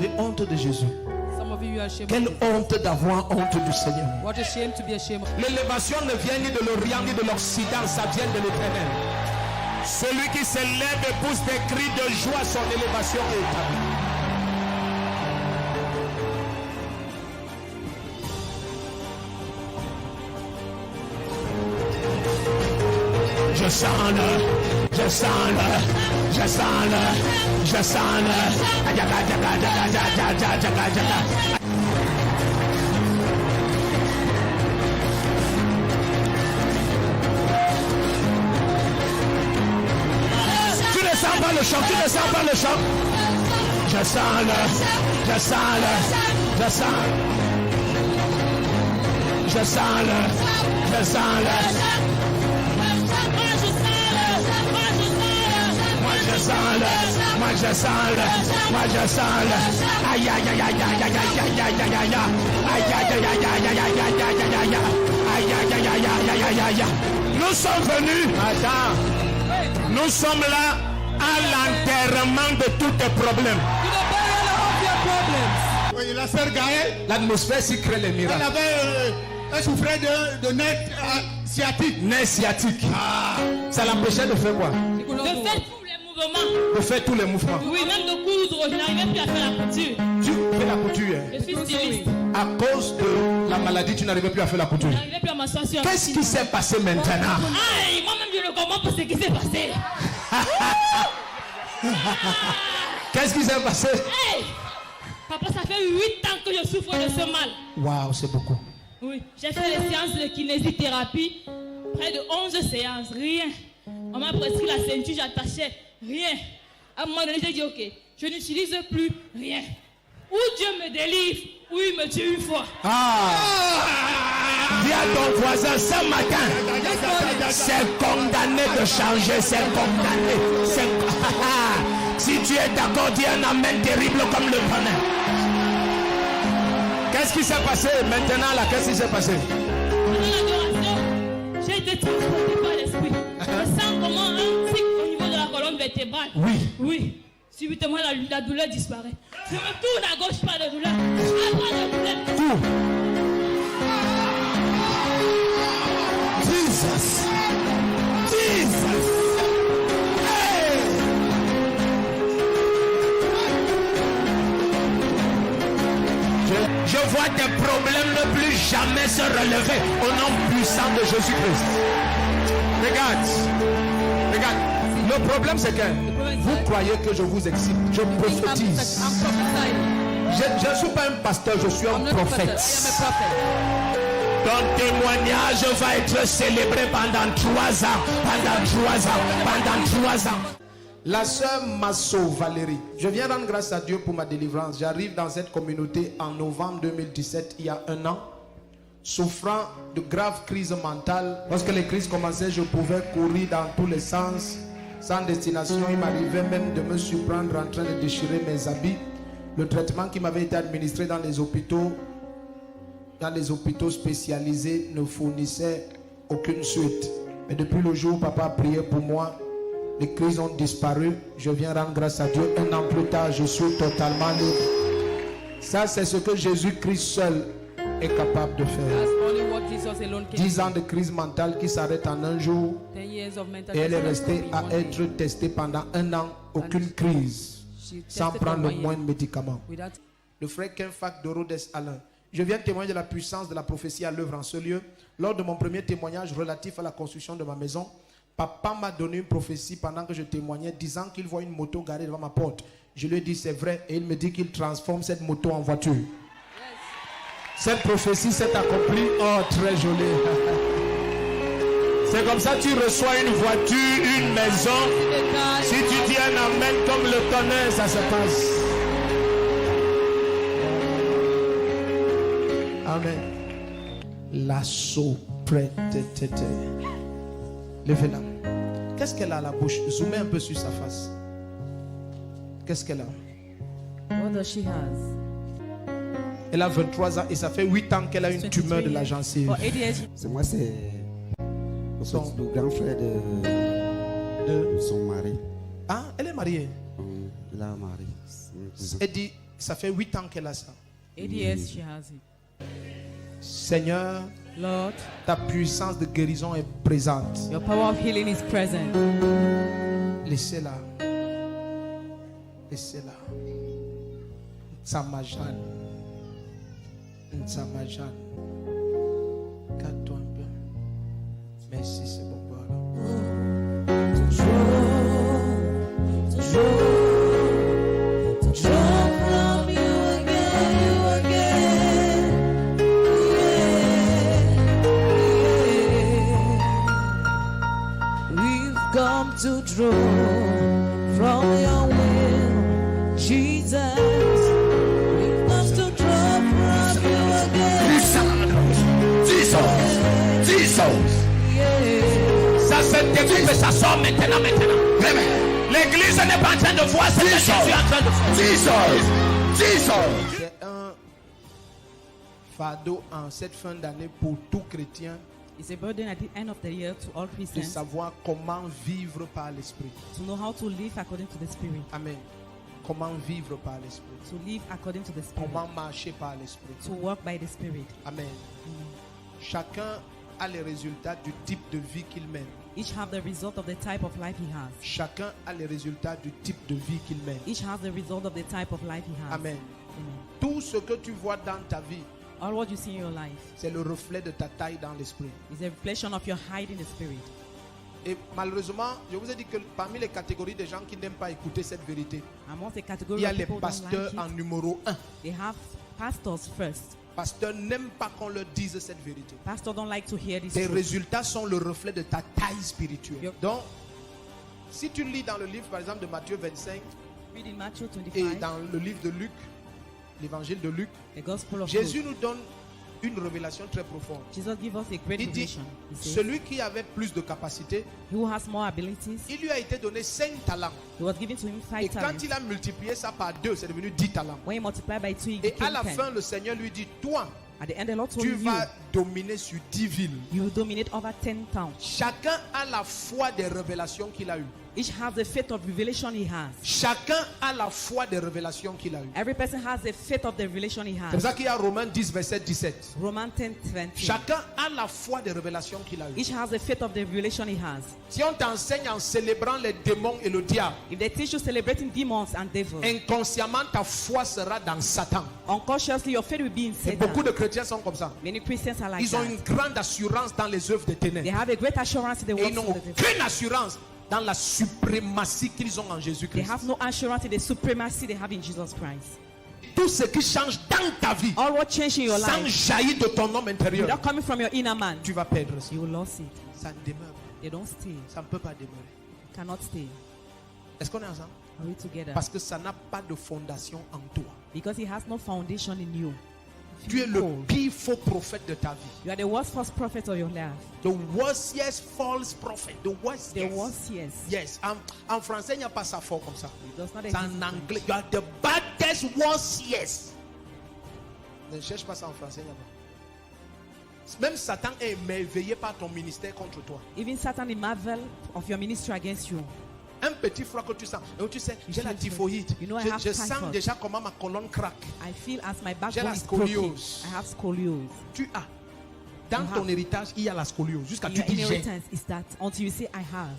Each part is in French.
avez honte de Jésus. Some of you are ashamed. Quelle honte d'avoir honte du Seigneur. What a shame to be ashamed. L'élévation ne vient ni de l'Orient ni de l'Occident, ça vient de l'Éternel. Celui qui se lève et pousse des cris de joie, son élévation est établie. Je sens le. Tu ne sens pas le chant. Je sens le. Moi je sens le. Aïe aïe aïe aïe aïe aïe aïe aïe aïe aïe aïe aïe. Nous sommes venus. Nous sommes là à l'enterrement de tous tes problèmes. Oui, la sœur Gaëlle, L'atmosphère s'y crée les miracles. elle souffrait de nerf sciatique. Nerf sciatique. Ça l'empêchait de faire quoi? De faire tous les mouvements. Oui, même de coudre, je n'arrivais plus à faire la couture. Tu fais la couture. Je suis styliste. À cause de la maladie, tu n'arrivais plus à faire la couture. Je n'arrivais plus à m'asseoir sur. Qu'est-ce qui s'est passé maintenant? Aïe, moi-même je ne comprends pas ce qui s'est passé. Qu'est-ce qui s'est passé? Hey, papa, ça fait 8 ans que je souffre de ce mal. Waouh, c'est beaucoup. Oui, j'ai fait les séances de kinésithérapie, près de 11 séances, rien. On m'a prescrit la ceinture, j'attachais, rien. À un moment donné, j'ai dit, ok, je n'utilise plus rien. Ou Dieu me délivre, ou il me tue une fois. Dis à ton voisin ce matin, c'est condamné de changer, c'est condamné. Si tu es d'accord, dis un amen terrible comme le tonnerre. Qu'est-ce qui s'est passé maintenant là? Qu'est-ce qui s'est passé? Pendant l'adoration, j'ai été transporté par l'esprit. Je sens comment un tic au niveau de la colonne vertébrale. Oui. Subitement, la douleur disparaît. Je me tourne à gauche, pas de douleur. À droite, de douleur. Jesus. Hey. Je vois tes problèmes ne plus jamais se relever au nom puissant de Jésus-Christ. Regarde. Le problème c'est que vous croyez que je vous excite. Je prophétise. Je ne suis pas un pasteur, je suis un prophète. Ton témoignage va être célébré pendant 3 ans. Pendant 3 ans. La sœur Masso Valérie, je viens rendre grâce à Dieu pour ma délivrance. J'arrive dans cette communauté en novembre 2017, il y a 1 an, souffrant de graves crises mentales. Lorsque les crises commençaient, je pouvais courir dans tous les sens, sans destination. Il m'arrivait même de me surprendre en train de déchirer mes habits. Le traitement qui m'avait été administré dans les hôpitaux spécialisés ne fournissait aucune suite. Mais depuis le jour où papa a prié pour moi, les crises ont disparu. Je viens rendre grâce à Dieu. 1 an plus tard, je suis totalement libre. Ça, c'est ce que Jésus-Christ seul est capable de faire. 10 ans de crise mentale qui s'arrête en un jour. Et elle est restée à être testée pendant 1 an. Aucune crise. Sans prendre le moindre médicament. Le frère Kenfak de Rhodes Alain. Je viens témoigner de la puissance de la prophétie à l'œuvre en ce lieu. Lors de mon premier témoignage relatif à la construction de ma maison, papa m'a donné une prophétie pendant que je témoignais, disant qu'il voit une moto garée devant ma porte. Je lui ai dit c'est vrai et il me dit qu'il transforme cette moto en voiture. Cette prophétie s'est accomplie. Oh, très joli. C'est comme ça que tu reçois une voiture, une maison. Si tu dis un amen comme le tonnerre, ça se passe. Amen. L'assaut prête. Levez-la. Qu'est-ce qu'elle a à la bouche? Zoomez un peu sur sa face. Qu'est-ce qu'elle a? What does she has? Elle a 23 ans et ça fait 8 ans qu'elle a une tumeur de la gencive. C'est moi, c'est le grand frère de son mari. Ah, elle est mariée. La mariée. Elle dit, Ça fait 8 ans qu'elle a ça. 8 years she has it. Seigneur, Lord, ta puissance de guérison est présente. your power of healing is present. Laissez-la. Laissez-la. Nsamajan. Nsamajan. Calme-toi un peu. Merci, c'est bon. Voilà. Come to draw from your will, Jesus. We've come to draw from you again. Ça se découpe et ça sort maintenant. L'église n'est pas en train de voir ce que Jésus est en train de faire. C'est un fardeau en cette fin d'année pour tout chrétien It's a burden at the end of the year to all de Christians savoir comment vivre par l'esprit. to know how to live according to the Spirit. Amen. Comment vivre par l'esprit. To live according to the Spirit. Comment marcher par l'esprit. To walk by the Spirit. Amen. Chacun a les résultats du type de vie qu'il mène. Each have the result of the type of life he has. Chacun a les résultats du type de vie qu'il mène. Each has the result of the type of life he has. Amen. Amen. Tout ce que tu vois dans ta vie, All what you see in your life c'est le reflet de ta taille dans l'esprit. is a reflection of your height in the Spirit. Et malheureusement, je vous ai dit que parmi les catégories des gens qui n'aiment pas écouter cette vérité, Amongst the il category y a of les people who don't pasteurs like en it, numéro 1. they have pastors first. Pasteurs n'aiment pas qu'on leur dise cette vérité. Pastors don't like to hear this Tes truth. résultats sont le reflet de ta taille spirituelle. Yep. Donc, si tu lis dans le livre, par exemple, de Matthieu 25 Read in Matthew et 25, dans le livre de Luc, l'évangile de Luc, the Gospel of Jésus Luke. nous donne une révélation très profonde. Jesus gives us a great Il dit, revelation. He says, celui qui avait plus de capacité, he who has more abilities, il lui a été donné 5 talents. he was given to him Et 5 quand talents. il a multiplié ça par 2, c'est devenu 10 talents. When he multiplied by 2, he Et à became la 10. fin, le Seigneur lui dit, toi, At the end, the Lord told tu you, vas dominer sur 10 villes. you will dominate over 10 towns. Chacun a la foi des révélations qu'il a eues. Each has the faith of revelation he has. Chacun a la foi des révélations qu'il a eues. Every person has the faith of the revelation he C'est pour has. ça qu'il y a Romains 10, verset 17. Romans 10, 20. Chacun a la foi des révélations qu'il a eues. Each has the faith of the revelation he has. Si on t'enseigne en célébrant les démons et le diable, If they teach you celebrating demons and devils, inconsciemment ta foi sera dans Satan. unconsciously your faith will be in Et beaucoup Satan. de chrétiens sont comme ça. Many Christians are like Ils ont that. une grande assurance dans les œuvres des They ténèbres. have a great assurance in the Et ils works n'ont of the devil. aucune assurance dans la suprématie qu'ils ont en They Jésus-Christ. have no assurance in the supremacy they have in Jesus Christ. Tout ce qui change dans ta vie, All what changed in your sans life, jaillir de ton homme intérieur, without coming from your inner man, tu vas perdre ça. you will lose it. Ça ne demeure pas. They don't stay. Ça ne peut pas demeurer. Cannot stay. Est-ce qu'on est ensemble? Are we together? Parce que ça n'a pas de fondation en toi. Because he has no foundation in you. Tu es le Cold. pire faux prophète de ta vie. You are the worst false prophet of your life. The worst false prophet. The worst. The worst, yes. Yes. En français, il n'y a pas ça fort comme ça. It does not C'est exist en in anglais. French. You are the baddest worst. Yes. Ne cherche pas ça en français. il n'y a pas. Même Satan est émerveillé par ton ministère contre toi. Even Satan is marvel of your ministry against you. Un petit froid que tu sens. Et tu sais, j'ai la typhoïde. You know, I have Je sens typhoid. déjà comment ma colonne craque. I feel as my J'ai la backbone is broken. scoliose. I have scoliose. Tu as. Dans You ton have. héritage, il y a la scoliose. Jusqu'à In tu your dis j'ai. inheritance is that until you say I have.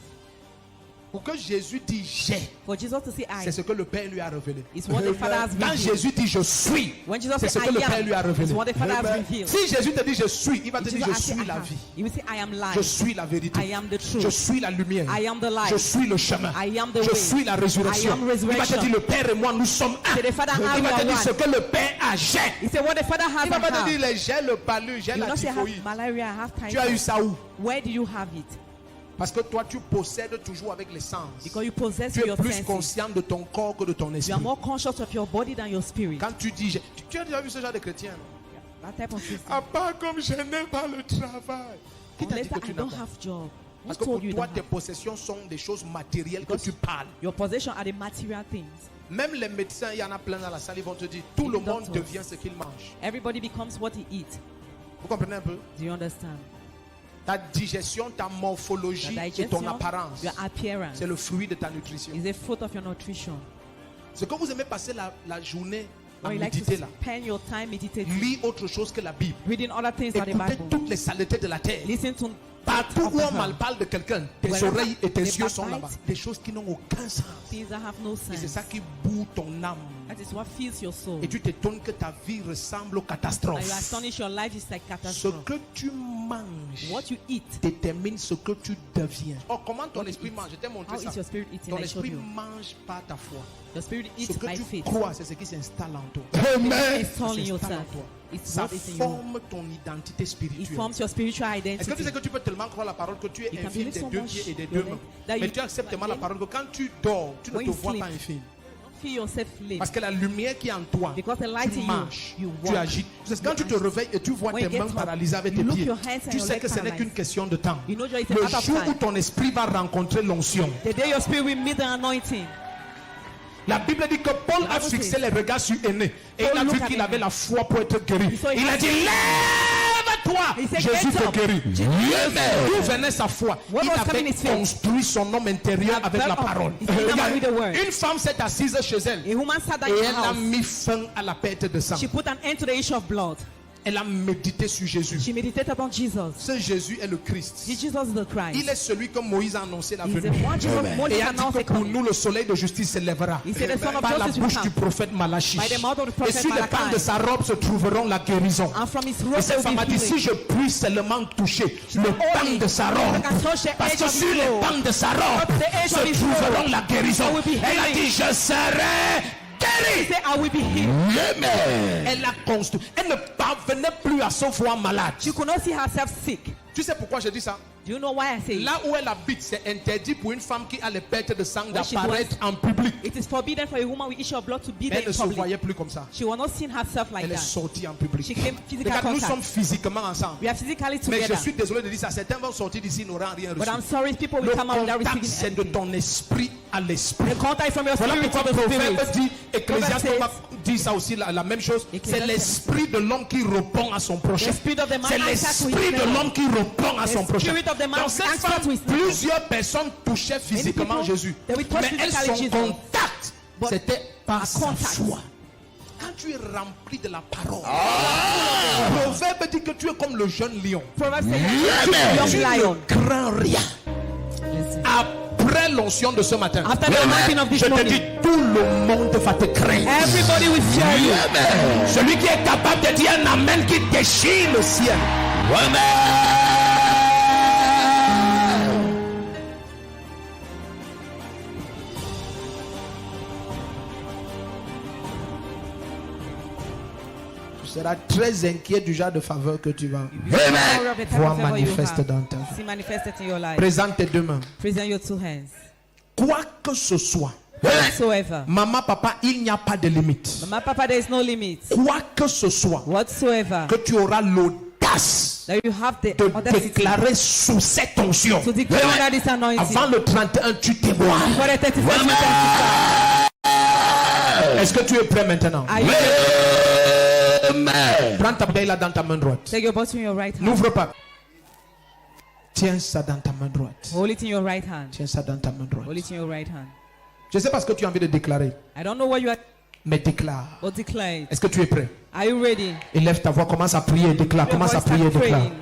Pour que Jésus dise j'ai, For Jesus to say I, c'est ce que le Père lui a révélé. it's what the Father has Quand revealed. Jésus dit je suis, When Jesus c'est ce says que le I Père lui a am, révélé. it's what the Father has revealed. Si Jésus te dit je suis, il va te If dire Jesus je I say suis I la have, vie. he will say I am life. Je suis la vérité. I am the truth. Je suis la lumière. I am the light. Je suis le chemin. I am the Je way. suis la résurrection. I am Il va te resurrection. dire le Père et moi nous sommes un. Say the Father and I Il va are te dire one. ce que le Père a j'ai. He said what the Father has Il va I pas te have. dire les j'ai le palu, j'ai You will la not say I have typhoïde. malaria, I have Tu as eu typhoid. ça où? Where do you have it? Parce que toi tu possèdes toujours avec les sens. Because you possess Tu es your plus senses. conscient de ton corps que de ton You esprit. are more conscious of your body than your spirit. Quand tu dis tu as déjà vu ce genre de chrétien? Non? That type of system. À part comme je n'ai pas le travail. Qui t'a dit Unless que that tu I n'as don't pas? have job. Who Parce que pour told you you toi, don't tes have? possessions sont des choses matérielles que Because tu parles. Your possession are the material things. Même les médecins, il y en a plein dans la salle, ils vont te dire tout le Even monde doctors. devient ce qu'il mange. Everybody becomes what he eats. Vous comprenez un peu? Do you understand? Ta digestion, ta morphologie Your et digestion, ton apparence, your appearance c'est le fruit de ta nutrition. is a fruit of your nutrition. Ce que vous aimez passer la journée à Or you like méditer to là. spend your time meditating, Lis autre chose que la Bible. reading other things than the Écoutez Bible. toutes les saletés de la terre. Listen to Partout of où the on earth. mal parle de quelqu'un, tes Wherever oreilles et tes they yeux sont backbite, là-bas. Des choses qui n'ont aucun sens. things that have no Et c'est sense. ça qui boue ton âme. That is what fills your soul. Et tu t'étonnes que ta vie ressemble aux And you are catastrophes. astonished your life is like Ce catastrophe. que tu manges What you eat, détermine ce que tu deviens. Oh, comment ton esprit mange? Je t'ai montré how ça. is your spirit eating? Ton I showed esprit you. mange par ta foi. Your spirit Ce eats que by tu faith. crois, c'est ce qui s'installe en toi. It's all in Ça s'installe yourself. en toi. It's Ça what is in you. forme ton identité It spirituelle. forms your spiritual Est-ce que tu identity. sais que tu peux tellement croire la parole que tu es You can infime believe des so deux much pieds et des with deux it mains? that Mais you- tu acceptes tellement la but parole que quand tu dors, tu ne when te you vois sleep, pas infime. feel yourself live. Parce que la lumière qui est en toi, Because the light tu in you, marches, you tu walk. agis. C'est quand tu te réveilles et tu vois When tes you mains get up, paralysées avec you tes look pieds, your hands and tu your sais legs que ce n'est paralyzed. qu'une question de temps. You know it's a Le matter of jour où time. ton esprit va rencontrer l'onction, The day your spirit will meet the anointing. la Bible dit que Paul a Bible fixé says, les regards sur Aîné et Paul il a vu looked at qu'il him. avait la foi pour être guéri. So he Il a had dit faith. lève-toi, He said, Jésus "Get te up." guérit. D'où venait sa foi? What Il was avait coming his faith? construit son homme intérieur He had avec la built up parole. his inner man with the word. Une femme s'est assise chez elle A woman sat down et in elle her a house. mis fin à la perte de sang. She put an end to the issue of blood. Elle a médité sur Jésus. She meditated on Jesus. Ce Jésus est le Christ. Jesus is the Christ. Il est celui que Moïse a annoncé la He's venue. the one Jesus Et Moses il a dit announced que pour coming. nous le soleil de justice s'élèvera He said the son of par la justice will bouche come. du prophète Malachi. By the mouth of the Et prophet sur les Malachi. pans de sa robe se trouveront la guérison. And from his Et robe cette there femme a will dit, be si healing. je puis seulement toucher le pan de sa robe, I can touch the parce edge que of sur his les robe. pans de sa robe Touch the edge se of his trouveront robe. la guérison. There will be Elle a healing. dit, je serai He guéri. said, I will be healed. Elle a construit. Elle ne parvenait plus à se voir malade. She could not see herself sick. Tu sais pourquoi je dis ça? Do you know why I say it? Là où elle habite, c'est interdit pour une femme qui a les pertes de sang Where she d'apparaître en public. It is forbidden for a woman with issue of blood to be there Elle ne in se public. voyait plus comme ça. She was not seeing herself like Elle est that. sortie en public. She came physical Regarde, nous contact. sommes physiquement ensemble. We are physically Mais je together. suis désolé de dire ça. Certains vont sortir d'ici, n'auront rien But I'm reçu. sorry, people will Le come out without contact, receiving c'est de anything. ton esprit à l'esprit. The contact is from your Voilà spirit pourquoi to le the prophète spirit. dit, Ecclésiaste Proverbe dit ça aussi, la même chose. C'est Ecclésiaste l'esprit de l'homme qui répond à son prochain. The spirit of the man C'est answers to his l'esprit de neighbor. l'homme qui répond à The son prochain. spirit of the man Dans cette answers femme, to his neighbor. plusieurs personnes touchaient physiquement people, Jésus. they will touch Mais elles, physically son Jesus. contact, But c'était par a sa contact. foi. Quand tu es rempli de la parole, le proverbe dit que tu es comme le jeune lion. Proverbs says, young Tu lion. ne crains rien. Après l'onction de ce matin, After the anointing of this je te morning. dis, tout le monde va te craindre. Everybody will fear you. Celui qui est capable de dire un amen qui déchire le ciel. Tu seras très inquiet du genre de faveur que tu vas Glory of the type voir of favor you manifeste have. dans ta vie. See manifested in your life. Présente tes deux mains. Present your two hands. Quoi que ce soit, Whatsoever. maman, papa, il n'y a pas de limite. Mama, Papa, there is no limit. Quoi que ce soit, Whatsoever. que tu auras l'audace That you have the de audacity déclarer sous cette onction. to declare under this anointing. Avant le 31, tu témoignes. For the 31st, you testify. Est-ce que tu es prêt maintenant? Are you Prends ta bouteille là dans ta main droite. Take your bottle in your right hand. N'ouvre pas. Tiens ça dans ta main droite. Hold it in your right hand. Tiens ça dans ta main droite. Hold it in your right hand. Je sais pas ce que tu as envie de déclarer, I don't know what you are, mais déclare. but declare it. Est-ce que tu es prêt? Are you ready? Élève ta voix, commence à prier et déclare. Commence à voice, start prier et déclare. praying.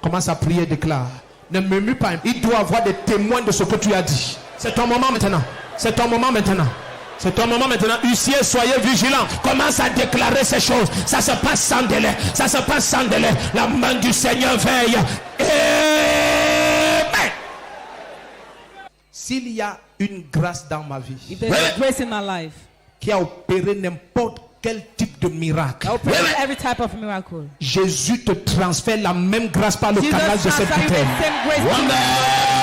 Commence à prier et déclare. Ne murmure pas. Il doit avoir des témoins de ce que tu as dit. C'est ton moment maintenant. C'est ton moment maintenant. C'est ton moment maintenant. Huissier, soyez vigilants. Commence à déclarer ces choses. Ça se passe sans délai. Ça se passe sans délai. La main du Seigneur veille. Amen. S'il y a une grâce dans ma vie If there's a grace in my life, qui a opéré n'importe quel type de miracle, I will pray for every type of miracle. Jésus te transfère la même grâce par le Jesus canal de cette transfer you the bouteille. same grace to you.